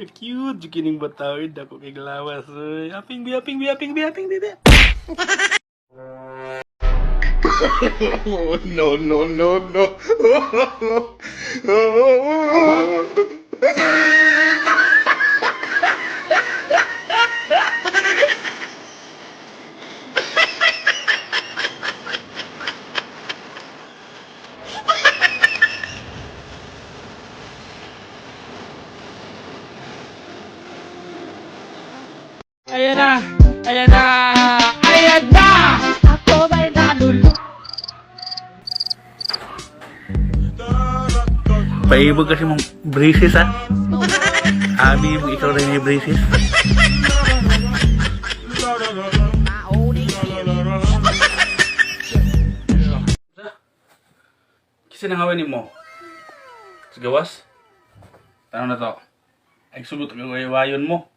Ka-cute jukining batawid ako kay lawas. Aping bi dede. Oh, no, no, no, no. Ayan na! Ayan na! Ayan na! Ako may nalulung. Paibog kasi mong braces ha. Abi mo ikaw rin yung braces. Kasi nangawanin mo. Sa gawas? Tanong na to. Ay sugot ang wayon mo.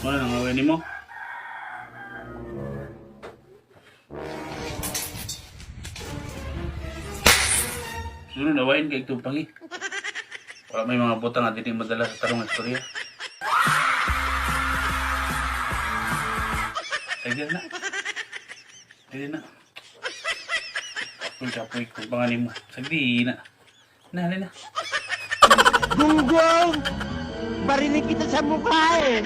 Ano nangawanin mo? Sunod na wain kay Tupangi. Wala may mga butang at hindi madala sa tarong istorya. Sige na. Sige na. Kapoy kung panganin mo. Sige na. Nali na. Gunggong! Barinig kita sa mukha eh!